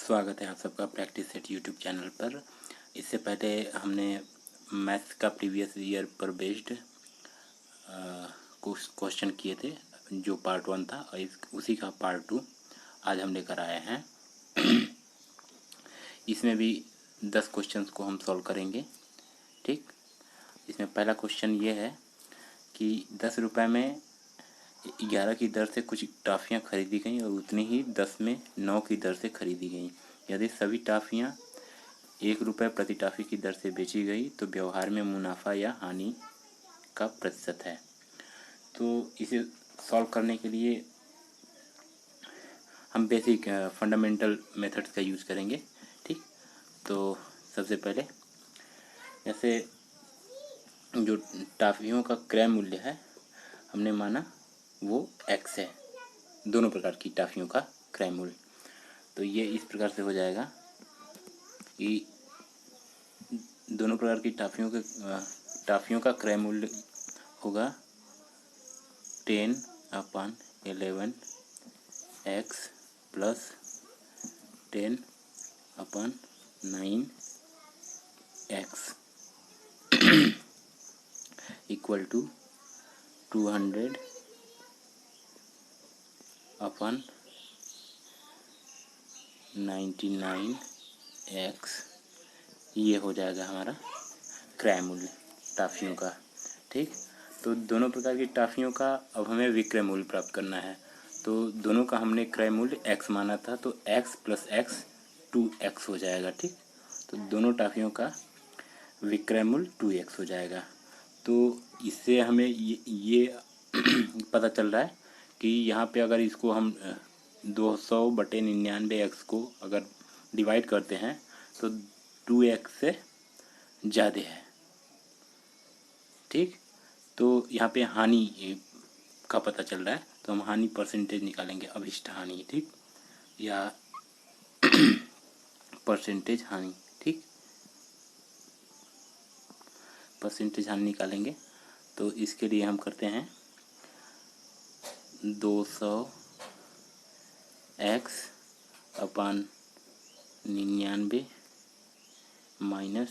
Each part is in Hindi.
स्वागत है आप सबका प्रैक्टिस सेट यूट्यूब चैनल पर। इससे पहले हमने मैथ्स का प्रीवियस ईयर पर बेस्ड कुछ क्वेश्चन किए थे, जो पार्ट 1 था, और उसी का पार्ट 2 आज हम लेकर आए हैं। इसमें भी 10 क्वेश्चंस को हम सॉल्व करेंगे। ठीक, इसमें पहला क्वेश्चन ये है कि 10 रुपये में 11 की दर से कुछ टॉफ़ियाँ खरीदी गईं और उतनी ही 10 में 9 की दर से खरीदी गईं। यदि सभी टॉफ़ियाँ 1 रुपये प्रति टॉफ़ी की दर से बेची गई तो व्यवहार में मुनाफा या हानि का प्रतिशत है। तो इसे सॉल्व करने के लिए हम बेसिक फंडामेंटल मेथड्स का यूज़ करेंगे। ठीक, तो सबसे पहले जैसे जो टॉफ़ियों का क्रय मूल्य है हमने माना वो x है, दोनों प्रकार की टॉफ़ियों का क्रय मूल्य। तो ये इस प्रकार से हो जाएगा कि दोनों प्रकार की टॉफ़ियों का क्रय मूल्य होगा 10/11x plus 10/9x equal to 200/99x। ये हो जाएगा हमारा क्रय मूल्य टॉफ़ियों का। ठीक, तो दोनों प्रकार की टॉफ़ियों का अब हमें विक्रय मूल्य प्राप्त करना है। तो दोनों का हमने क्रय मूल्य x माना था, तो x प्लस x 2x हो जाएगा। ठीक, तो दोनों टॉफ़ियों का विक्रय मूल्य 2x हो जाएगा। तो इससे हमें ये पता चल रहा है कि यहाँ पे अगर इसको हम 200/99x को अगर डिवाइड करते हैं तो 2x से ज़्यादा है। ठीक, तो यहाँ पे हानि का पता चल रहा है, तो हम हानि परसेंटेज निकालेंगे, अभिष्ट हानि। ठीक, या परसेंटेज हानि। ठीक, परसेंटेज हानि निकालेंगे तो इसके लिए हम करते हैं 200x/99 minus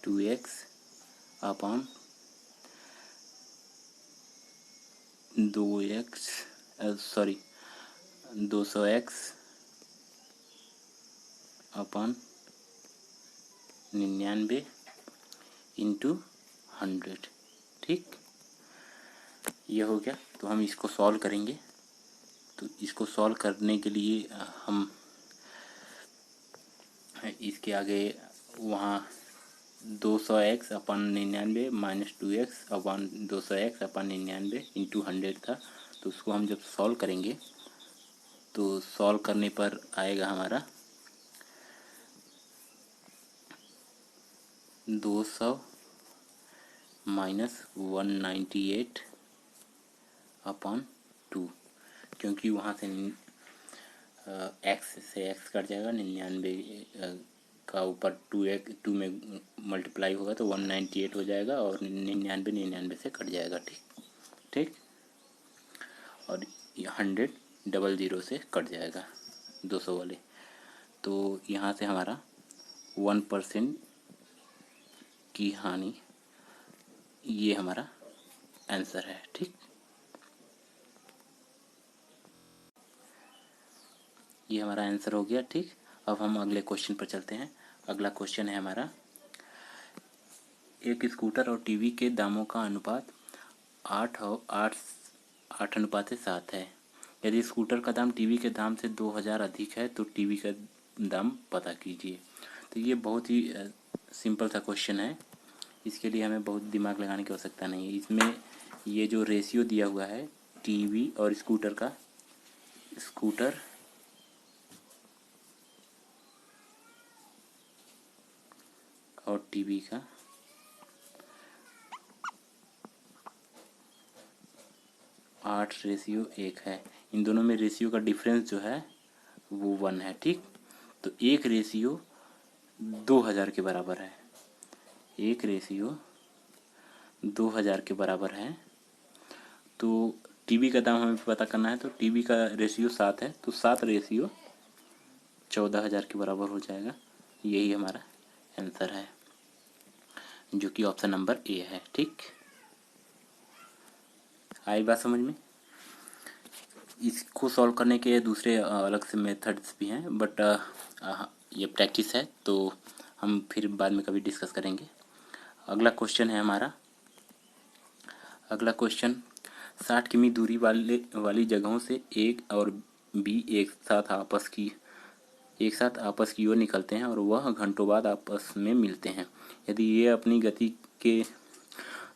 2x upon 200x/99 into 100। ठीक, ये हो गया। तो हम इसको सॉल्व करेंगे। तो इसको सॉल्व करने के लिए हम इसके आगे वहाँ 200x/99 माइनस 2x/200x/99 इंटू 100 था, तो उसको हम जब सॉल्व करेंगे तो सॉल्व करने पर आएगा हमारा 200 माइनस 198/2, क्योंकि वहाँ से x से x कट जाएगा, 99 का ऊपर 2 में मल्टीप्लाई होगा तो 198 हो जाएगा, और 99 से कट जाएगा। ठीक, और 100 00 से कट जाएगा 200 वाले। तो यहाँ से हमारा 1% की हानि, ये हमारा आंसर है। ठीक, ये हमारा आंसर हो गया। ठीक, अब हम अगले क्वेश्चन पर चलते हैं। अगला क्वेश्चन है हमारा, एक स्कूटर और टीवी के दामों का अनुपात 8:7 है। यदि स्कूटर का दाम टीवी के दाम से 2000 अधिक है तो टीवी का दाम पता कीजिए। तो ये बहुत ही सिंपल सा क्वेश्चन है, इसके लिए हमें बहुत दिमाग लगाने की आवश्यकता नहीं है। इसमें ये जो रेशियो दिया हुआ है टीवी और स्कूटर का, स्कूटर और टीवी का 8:1 है। इन दोनों में रेशियो का डिफरेंस जो है वो 1 है। ठीक, तो 1:2000 के बराबर है। 1:2000 के बराबर है। तो टीवी का दाम हमें पता करना है, तो टीवी का रेशियो 7 है, तो 7:20 14,000 के बराबर हो जाएगा। यही हमारा आंसर है, जो कि ऑप्शन नंबर ए है। ठीक, आई बात समझ में। इसको सॉल्व करने के दूसरे अलग से मेथड्स भी हैं, बट ये प्रैक्टिस है तो हम फिर बाद में कभी डिस्कस करेंगे। अगला क्वेश्चन है हमारा, अगला क्वेश्चन 60 किमी दूरी वाली जगहों से ए और बी एक साथ आपस की ओर निकलते हैं और वह घंटों बाद आपस में मिलते हैं। यदि ये अपनी गति के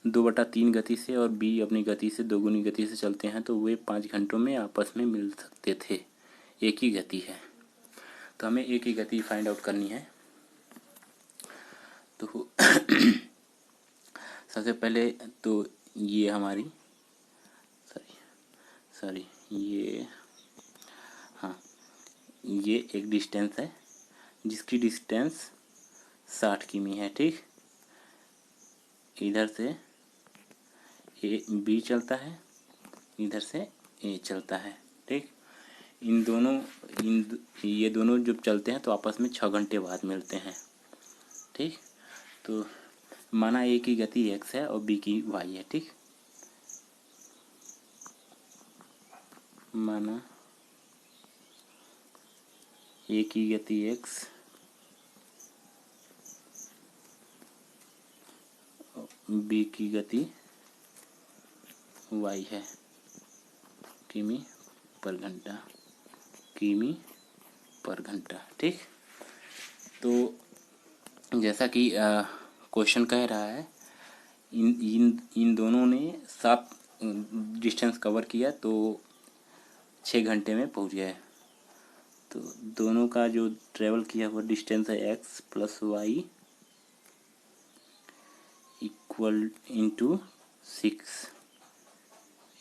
2/3 गति से और बी अपनी गति से 2 गुनी गति से चलते हैं तो वे 5 घंटों में आपस में मिल सकते थे। एक ही गति है, तो हमें एक ही गति फाइंड आउट करनी है। तो सबसे पहले तो ये हमारी सॉरी ये हाँ, ये एक डिस्टेंस है जिसकी डिस्टेंस 60 किमी है। ठीक, इधर से ए बी चलता है, इधर से ए चलता है। ठीक, ये दोनों जब चलते हैं तो आपस में 6 घंटे बाद मिलते हैं। ठीक, तो माना ए की गति x है और बी की y है। ठीक, माना ए की गति x बी की गति y है, किमी पर घंटा, किमी पर घंटा। ठीक, तो जैसा कि क्वेश्चन कह रहा है, इन दोनों ने 7 डिस्टेंस कवर किया तो 6 घंटे में पहुंच गए। तो दोनों का जो ट्रेवल किया हुआ डिस्टेंस है x + y equal into 6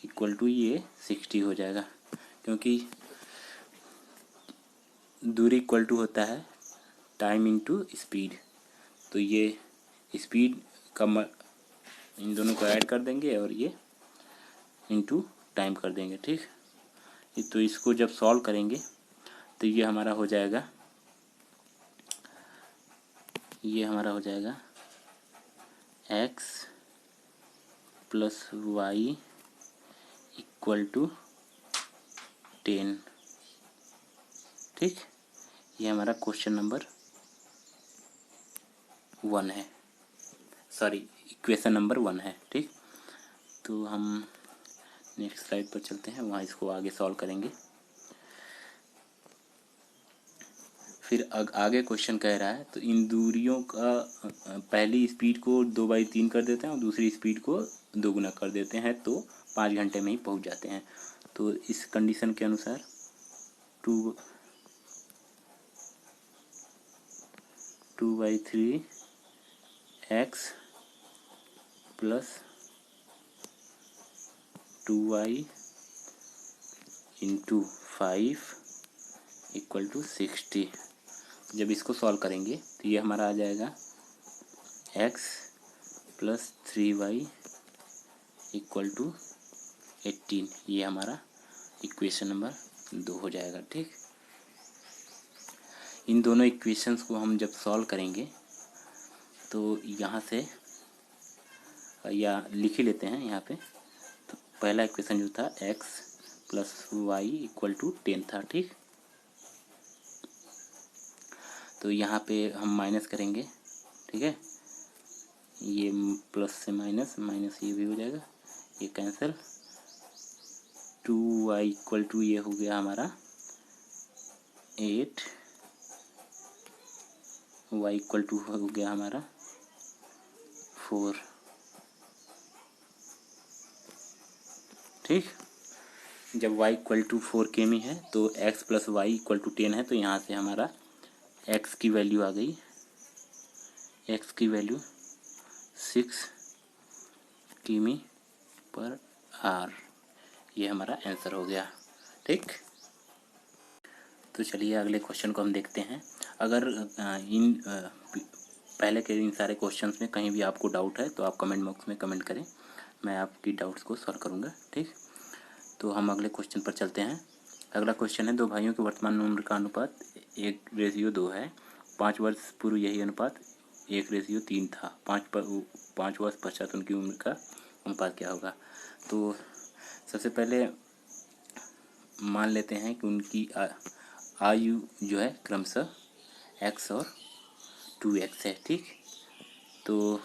equal to ये 60 हो जाएगा, क्योंकि दूरी इक्वल टू होता है टाइम इंटू स्पीड। तो ये स्पीड का इन दोनों को ऐड कर देंगे और ये इंटू टाइम कर देंगे। ठीक, तो इसको जब सॉल्व करेंगे तो ये हमारा हो जाएगा x + y इक्वल टू 10। ठीक, ये हमारा क्वेश्चन नंबर 1 है, सॉरी इक्वेशन नंबर 1 है। ठीक, तो हम नेक्स्ट स्लाइड पर चलते हैं, वहाँ इसको आगे सॉल्व करेंगे। फिर आगे क्वेश्चन कह रहा है, तो इन दूरियों का पहली स्पीड को 2/3 कर देते हैं और दूसरी स्पीड को 2 गुना कर देते हैं तो 5 घंटे में ही पहुंच जाते हैं। तो इस कंडीशन के अनुसार 2/3 x + 2y × 5 इक्वल टू 60। जब इसको सॉल्व करेंगे तो ये हमारा आ जाएगा x + 3y इक्वल टू 18। ये हमारा इक्वेशन नंबर 2 हो जाएगा। ठीक, इन दोनों इक्वेशंस को हम जब सॉल्व करेंगे तो यहाँ से या लिख ही लेते हैं यहाँ पे। तो पहला इक्वेशन जो था x + y इक्वल टू 10 था। ठीक, तो यहाँ पे हम माइनस करेंगे। ठीक है, ये प्लस से माइनस, माइनस ये भी हो जाएगा, ये कैंसिल। 2y इक्वल टू ये हो गया हमारा 8, y इक्वल टू हो गया हमारा 4। ठीक, जब y इक्वल टू 4 किमी है तो x + y इक्वल टू 10 है, तो यहाँ से हमारा x की वैल्यू आ गई, x की वैल्यू 6 किमी पर आवर। ये हमारा आंसर हो गया। ठीक, तो चलिए अगले क्वेश्चन को हम देखते हैं। अगर पहले के इन सारे क्वेश्चंस में कहीं भी आपको डाउट है तो आप कमेंट बॉक्स में कमेंट करें, मैं आपकी डाउट्स को सॉल्व करूँगा। ठीक, तो हम अगले क्वेश्चन पर चलते हैं। अगला क्वेश्चन है, दो भाइयों के वर्तमान उम्र का अनुपात 1:2 है। 5 वर्ष पूर्व यही अनुपात 1:3 था। 5 वर्ष पश्चात उनकी उम्र का अनुपात क्या होगा? तो सबसे पहले मान लेते हैं कि उनकी आयु जो है क्रमशः x और 2x है। ठीक, तो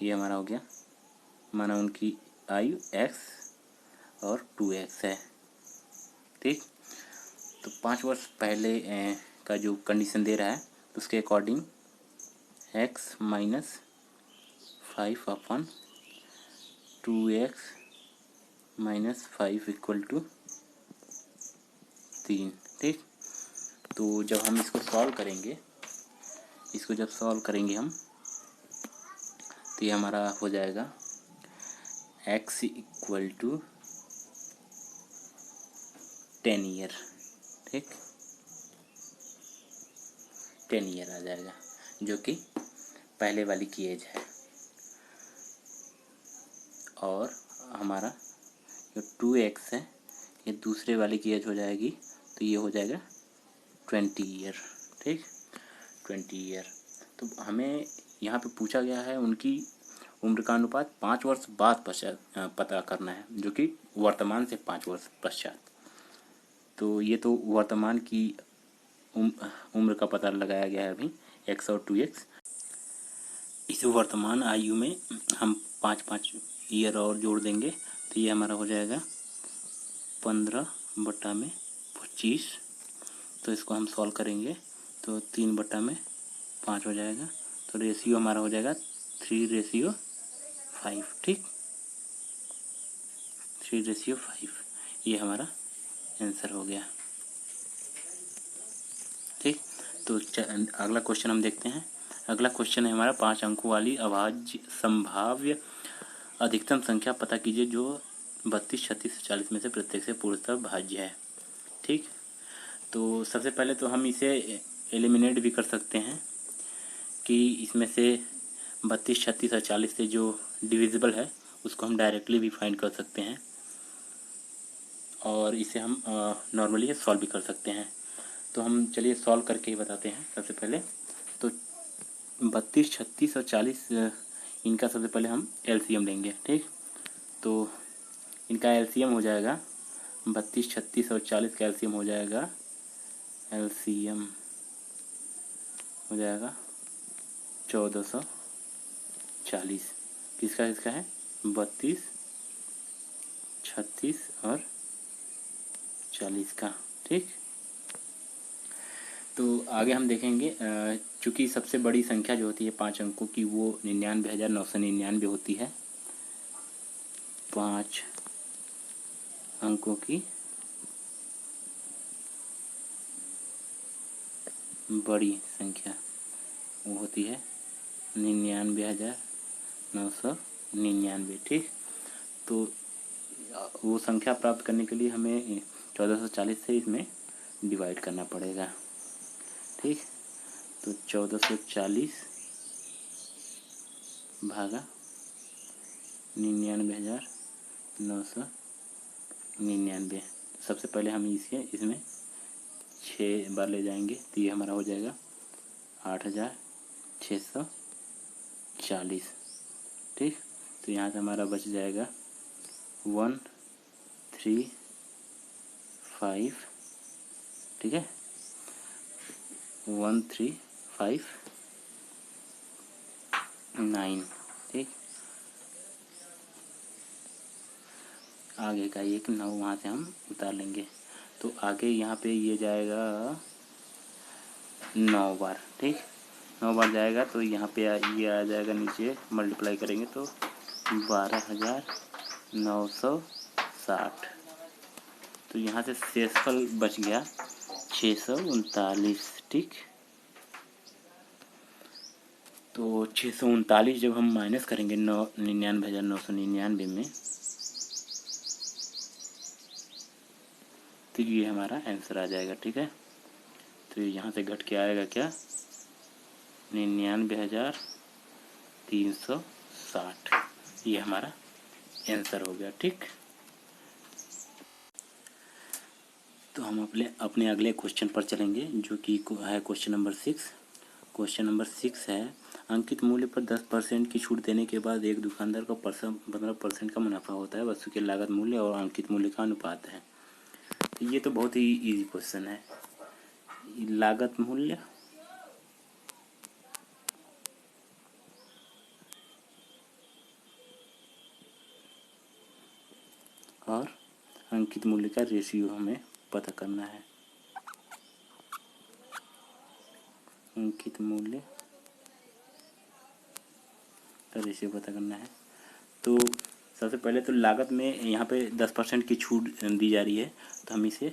ये हमारा हो गया, माना उनकी आयु x और 2x है। ठीक, तो 5 वर्ष पहले का जो कंडीशन दे रहा है तो उसके according x minus 5 2x minus 5 equal to 3। ठीक, तो जब हम इसको सॉल्व करेंगे, जब सॉल्व करेंगे हम, तो ये हमारा हो जाएगा x इक्वल टू 10 ईयर। ठीक, 10 ईयर आ जाएगा, जो कि पहले वाली की एज है। और हमारा जो 2x है ये दूसरे वाले की एज हो जाएगी, तो ये हो जाएगा 20 ईयर। ठीक, 20 ईयर। तो हमें यहाँ पे पूछा गया है उनकी उम्र का अनुपात 5 वर्ष बाद पश्चात पता करना है, जो कि वर्तमान से 5 वर्ष पश्चात। तो ये तो वर्तमान की उम्र का पता लगाया गया है अभी, x और 2x। इस वर्तमान आयु में हम 5 ईयर और जोड़ देंगे, तो ये हमारा हो जाएगा 15/25। तो इसको हम सॉल्व करेंगे तो 3/5 हो जाएगा। तो रेशियो हमारा हो जाएगा 3:5। ठीक, 3:5 ये हमारा आंसर हो गया। ठीक, तो अगला क्वेश्चन हम देखते हैं। अगला क्वेश्चन है हमारा 5 अंकों वाली अभाज्य संभाव्य अधिकतम संख्या पता कीजिए जो 32, 36, 40 में से प्रत्येक से पूर्णतः भाज्य है। ठीक, तो सबसे पहले तो हम इसे एलिमिनेट भी कर सकते हैं कि इसमें से 32, 36 और 40 से जो डिविजिबल है उसको हम डायरेक्टली भी फाइंड कर सकते हैं, और इसे हम नॉर्मली सॉल्व भी कर सकते हैं। तो हम चलिए सॉल्व करके ही बताते हैं। सबसे पहले तो 32, 36 और 40 इनका सबसे पहले हम एलसीएम लेंगे। ठीक, तो इनका एलसीएम हो जाएगा 32, 36 और 40 का एलसीएम हो जाएगा, एलसीएम हो जाएगा 1440। किसका किसका है? 32, 36 और 40 का। ठीक, तो आगे हम देखेंगे, चूँकि सबसे बड़ी संख्या जो होती है 5 अंकों की वो 99,999 होती है। 5 अंकों की बड़ी संख्या वो होती है 99,999। ठीक, तो वो संख्या प्राप्त करने के लिए हमें 1440 से इसमें डिवाइड करना पड़ेगा। ठीक, तो 1440 भागा 99,999। सबसे पहले हम इसमें 6 बार ले जाएंगे, तो ये हमारा हो जाएगा 8,640। ठीक, तो यहाँ से हमारा बच जाएगा 135। ठीक है, 1359। ठीक, आगे का एक 9 वहाँ से हम उतार लेंगे, तो आगे यहाँ पे ये जाएगा 9 बार। ठीक, 9 बार जाएगा, तो यहाँ पे ये आ जाएगा, नीचे मल्टीप्लाई करेंगे तो 12,960। तो यहाँ से शेषफल बच गया 639। ठीक, तो 639 जब हम माइनस करेंगे 99,999 में, तो ये हमारा आंसर आ जाएगा। ठीक है, तो यहाँ से घट के आएगा क्या? 99,360। ये हमारा आंसर हो गया। ठीक, तो हम अपने अपने अगले क्वेश्चन पर चलेंगे, जो कि है क्वेश्चन नंबर 6। क्वेश्चन नंबर 6 है, अंकित मूल्य पर 10% की छूट देने के बाद एक दुकानदार को 15% का मुनाफा होता है। वस्तु के लागत मूल्य और अंकित मूल्य का अनुपात है। तो ये तो बहुत ही इजी क्वेश्चन है। लागत मूल्य और अंकित मूल्य का रेशियो हमें पता करना है। अंकित मूल्य का रेशियो पता करना है। तो सबसे पहले तो लागत में यहाँ पे 10% की छूट दी जा रही है, तो हम इसे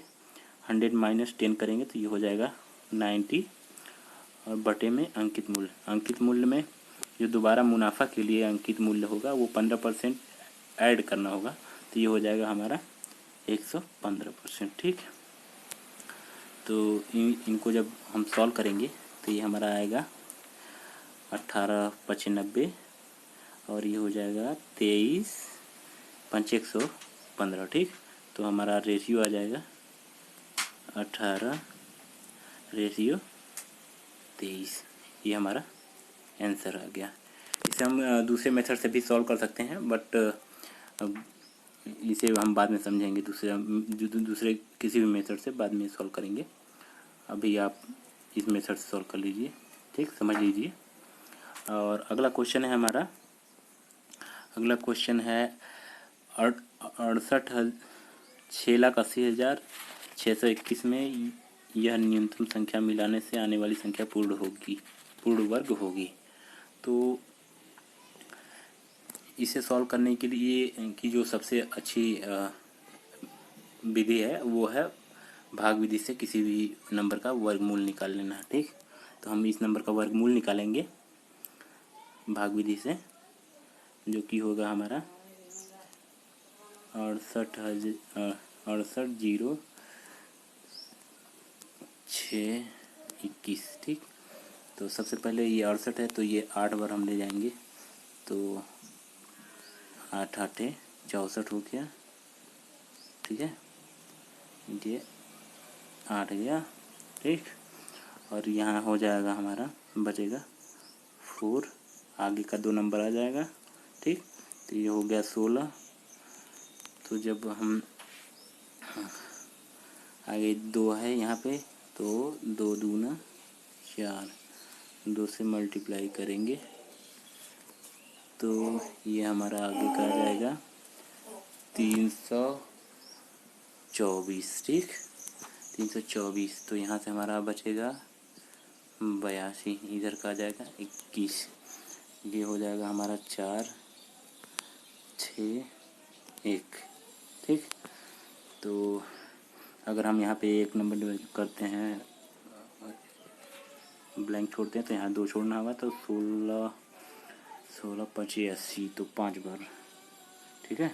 100 - 10 करेंगे तो ये हो जाएगा 90, और बटे में अंकित मूल्य। अंकित मूल्य में जो दोबारा मुनाफा के लिए अंकित मूल्य होगा वो 15% ऐड करना होगा, तो ये हो जाएगा हमारा 115%। ठीक, तो इनको जब हम सॉल्व करेंगे तो ये हमारा आएगा 1895, और ये हो जाएगा 23 5 115। ठीक, तो हमारा रेशियो आ जाएगा 18 रेशियो 23। ये हमारा आंसर आ गया। इसे हम दूसरे मेथड से भी सॉल्व कर सकते हैं, बट इसे हम बाद में समझेंगे। दूसरे किसी भी मेथड से बाद में सॉल्व करेंगे। अभी आप इस मेथड से सॉल्व कर लीजिए, ठीक, समझ लीजिए। और अगला क्वेश्चन है हमारा, अगला क्वेश्चन है 6,80,621 में यह न्यूनतम संख्या मिलाने से आने वाली संख्या पूर्ण वर्ग होगी। तो इसे सॉल्व करने के लिए की जो सबसे अच्छी विधि है वो है भाग विधि से किसी भी नंबर का वर्गमूल निकाल लेना। ठीक, तो हम इस नंबर का वर्गमूल निकालेंगे भाग विधि से, जो कि होगा हमारा 68,006,21। ठीक, तो सबसे पहले ये 68 है, तो ये 8 बार हम ले जाएंगे, तो 8 8 64 हो गया। ठीक है, ये 8 गया। ठीक, और यहाँ हो जाएगा हमारा, बचेगा 4, आगे का 2 नंबर आ जाएगा। ठीक, तो ये हो गया 16। तो जब हम आगे 2 है यहाँ पे, तो 2 दूना 4, 2 से मल्टीप्लाई करेंगे तो ये हमारा आगे का आ जाएगा 324। ठीक, 324। तो यहाँ से हमारा बचेगा 82, इधर का आ जाएगा 21। ये हो जाएगा हमारा 4 6 1। ठीक, तो अगर हम यहाँ पे एक नंबर करते हैं, ब्लैंक छोड़ते हैं, तो यहाँ 2 छोड़ना होगा, तो 16 16 5 80, तो 5 बार। ठीक है,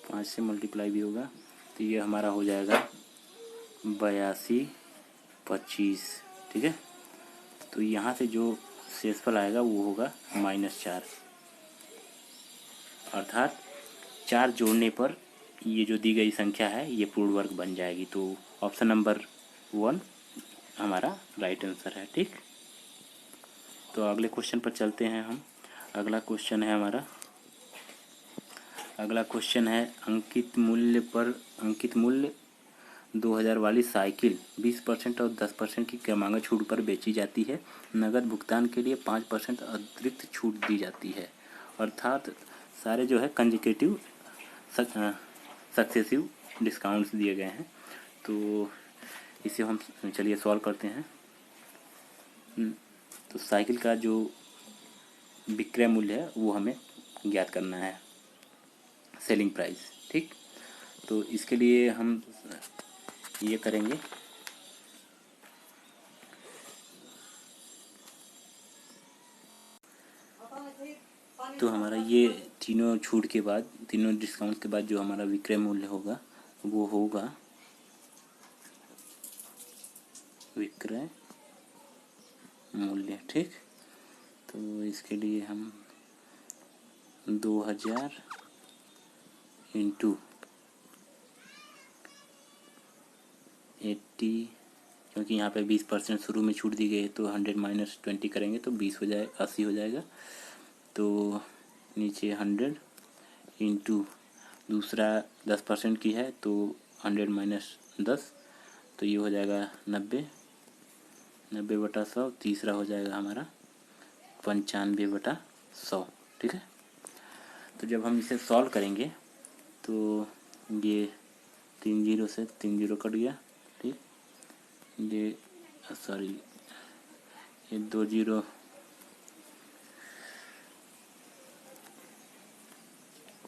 5 से मल्टीप्लाई भी होगा, तो ये हमारा हो जाएगा 82 25। ठीक है, तो यहाँ से जो शेषफल आएगा वो होगा -4, अर्थात 4 जोड़ने पर ये जो दी गई संख्या है ये पूर्ण वर्ग बन जाएगी। तो ऑप्शन नंबर 1 हमारा राइट आंसर है। ठीक, तो अगले क्वेश्चन पर चलते हैं हम। अगला क्वेश्चन है हमारा, अगला क्वेश्चन है अंकित मूल्य 2000 वाली साइकिल 20% और 10% की क्रमांक छूट पर बेची जाती है। नगद भुगतान के लिए 5% अतिरिक्त छूट दी जाती है। अर्थात सारे जो है कंसेक्यूटिव सक्सेसिव डिस्काउंट्स दिए गए हैं। तो इसे हम चलिए सॉल्व करते हैं। तो साइकिल का जो विक्रय मूल्य है वो हमें ज्ञात करना है, सेलिंग प्राइस। ठीक, तो इसके लिए हम ये करेंगे, तो हमारा ये तीनों छूट के बाद, तीनों डिस्काउंट के बाद जो हमारा विक्रय मूल्य होगा वो होगा विक्रय मूल्य। ठीक, तो इसके लिए हम 2000 इंटू 80, क्योंकि यहाँ पे 20% शुरू में छूट दी गई है तो 100 माइनस 20 करेंगे तो 20 हो जाए 80 हो जाएगा। तो नीचे 100 इंटू दूसरा 10% की है तो 100 माइनस 10, तो ये हो जाएगा 90, 90/100। तीसरा हो जाएगा हमारा 95/100। ठीक है, तो जब हम इसे सॉल्व करेंगे तो ये 3 जीरो से 3 जीरो कट गया। ठीक, ये सॉरी ये 2 जीरो,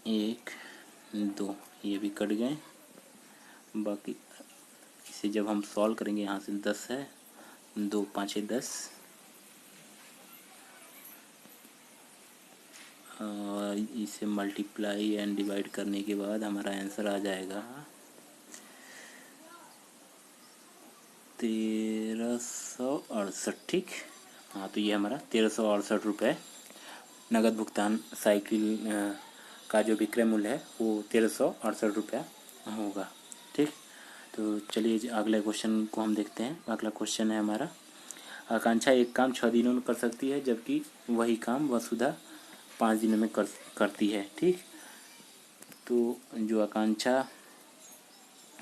1 2 ये भी कट गए। बाकी इसे जब हम सॉल्व करेंगे, यहाँ से 10 है, 2 5 10, और इसे मल्टीप्लाई एंड डिवाइड करने के बाद हमारा आंसर आ जाएगा 1368। ठीक, हाँ, तो ये हमारा 1368 रुपये नगद भुगतान साइकिल का जो विक्रय मूल्य है वो 1368 रुपया होगा। ठीक, तो चलिए अगले क्वेश्चन को हम देखते हैं। अगला क्वेश्चन है हमारा, आकांक्षा एक काम 6 दिनों में कर सकती है जबकि वही काम वसुधा 5 दिनों में करती है। ठीक, तो जो आकांक्षा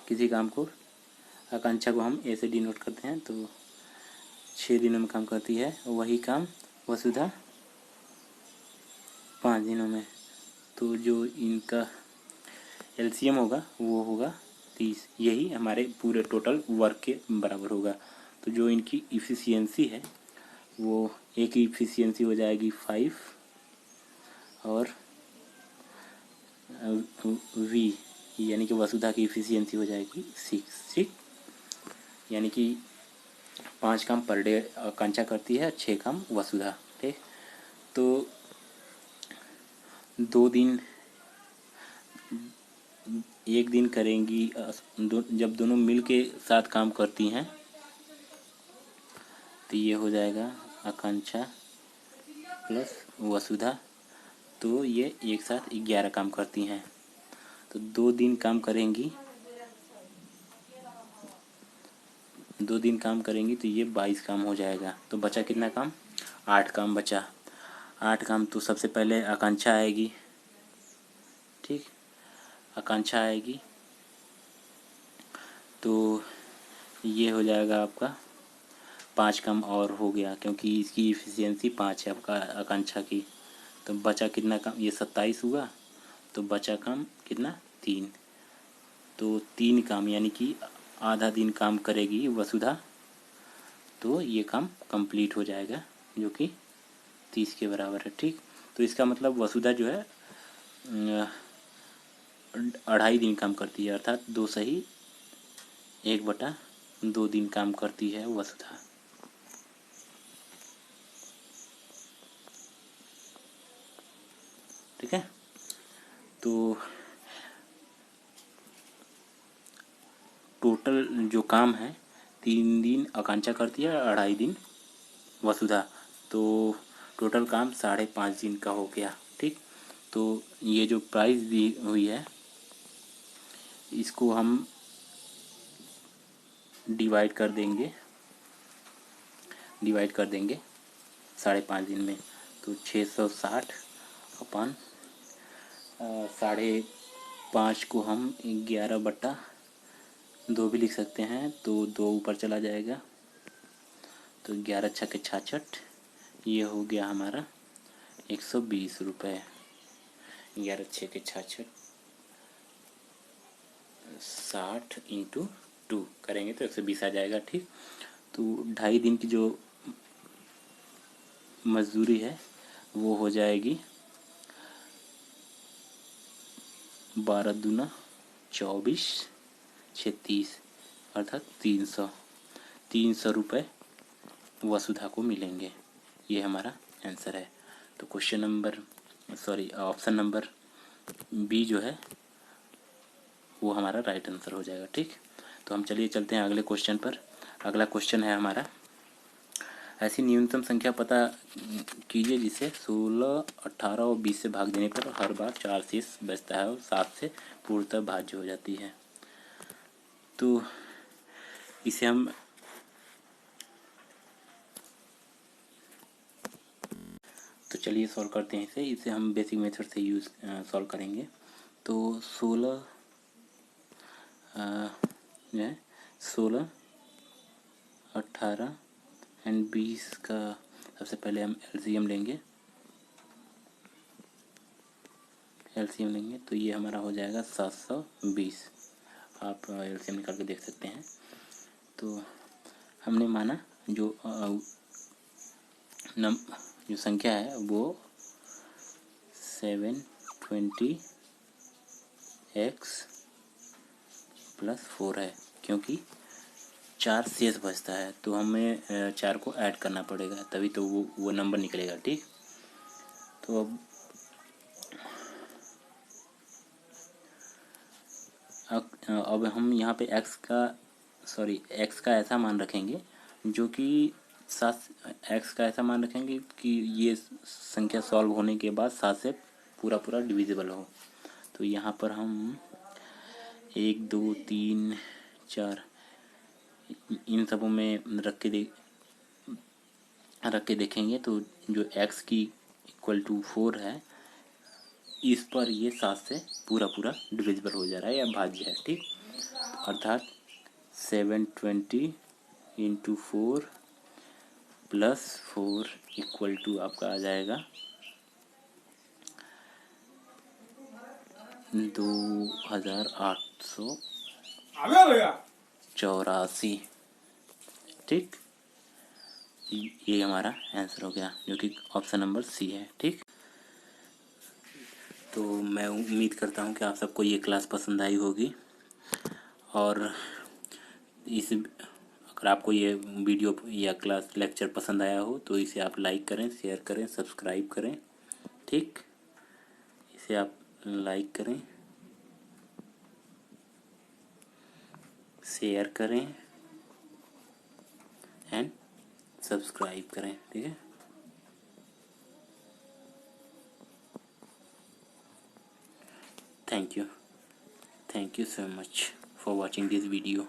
किसी काम को, आकांक्षा को हम ऐसे डिनोट करते हैं, तो 6 दिनों में काम करती है, वही काम वसुधा 5 दिनों में। तो जो इनका एलसीएम होगा वो होगा 30, यही हमारे पूरे टोटल वर्क के बराबर होगा। तो जो इनकी इफ़िशियंसी है वो एक की इफ़िशियंसी हो जाएगी 5 और वी यानी कि वसुधा की इफ़िशियंसी हो जाएगी 6। ठीक, यानी कि 5 काम पर डे आकांक्षा करती है, 6 काम वसुधा। ठीक, तो 2 दिन, एक दिन करेंगी जब दोनों मिल के साथ काम करती हैं तो ये हो जाएगा आकांक्षा प्लस वसुधा, तो ये एक साथ 11 काम करती हैं। तो 2 दिन काम करेंगी, 2 दिन काम करेंगी तो ये 22 काम हो जाएगा। तो बचा कितना काम? 8 काम बचा। 8 काम, तो सबसे पहले आकांक्षा आएगी। ठीक, आकांक्षा आएगी तो ये हो जाएगा आपका 5 काम और हो गया, क्योंकि इसकी इफ़िशियंसी 5 है आपका आकांक्षा की। तो बचा कितना काम? ये 27 हुआ, तो बचा काम कितना? 3। तो 3 काम यानी कि आधा दिन काम करेगी वसुधा, तो ये काम कंप्लीट हो जाएगा जो कि 30 के बराबर है। ठीक, तो इसका मतलब वसुधा जो है 2.5 दिन काम करती है, अर्थात 2 सही 1/2 दिन काम करती है वसुधा। ठीक है, तो टोटल जो काम है 3 दिन आकांक्षा करती है, 2.5 दिन वसुधा, तो टोटल काम 5.5 दिन का हो गया। ठीक, तो ये जो प्राइस दी हुई है इसको हम डिवाइड कर देंगे 5.5 दिन में, तो 660 अपन 5.5 को हम 11/2 भी लिख सकते हैं, तो 2 ऊपर चला जाएगा, तो 11 छक्के 66, ये हो गया हमारा 120 रुपये। 11 छक्के 66, 60 इंटू 2 करेंगे तो 120 आ जाएगा। ठीक, तो 2.5 दिन की जो मजदूरी है वो हो जाएगी 12 दूना 24 36, अर्थात 300 रुपये वसुधा को मिलेंगे। ये हमारा आंसर है। तो ऑप्शन नंबर बी जो है वो हमारा राइट आंसर हो जाएगा। ठीक, तो हम चलिए चलते हैं अगले क्वेश्चन पर। अगला क्वेश्चन है हमारा, ऐसी न्यूनतम संख्या पता कीजिए जिसे 16, 18 और 20 से भाग देने पर हर बार 4 शेष बचता है और 7 से पूर्णतः भाज्य हो जाती है। तो इसे हम तो चलिए सॉल्व करते हैं इसे हम बेसिक मेथड से यूज़ सॉल्व करेंगे। तो 16 जो है 16, 18 एंड 20 का सबसे पहले हम एलसीएम लेंगे। तो ये हमारा हो जाएगा 720। आप एलसीएम निकाल के देख सकते हैं। तो हमने माना जो जो संख्या है वो 720x+4 है, क्योंकि 4 शेष बचता है तो हमें 4 को ऐड करना पड़ेगा, तभी तो वो नंबर निकलेगा। ठीक, तो अब हम यहाँ पे x का ऐसा मान रखेंगे जो कि x का ऐसा मान रखेंगे कि ये संख्या सॉल्व होने के बाद 7 से पूरा डिविजिबल हो। तो यहाँ पर हम 1 2 3 4 इन सबों में रख के देखेंगे तो जो x की इक्वल टू 4 है, इस पर ये 7 से पूरा डिविजिबल हो जा रहा है या भाज्य है। ठीक, अर्थात 720 इंटू 4 प्लस 4 इक्वल टू आपका आ जाएगा 2884। ठीक, ये हमारा आंसर हो गया, जो कि ऑप्शन नंबर सी है। ठीक, तो मैं उम्मीद करता हूँ कि आप सबको ये क्लास पसंद आई होगी, और अगर आपको ये वीडियो या क्लास लेक्चर पसंद आया हो तो इसे आप लाइक करें, शेयर करें, सब्सक्राइब करें। ठीक, इसे आप लाइक करें, शेयर करें एंड सब्सक्राइब करें। ठीक है, thank you so much for watching this video.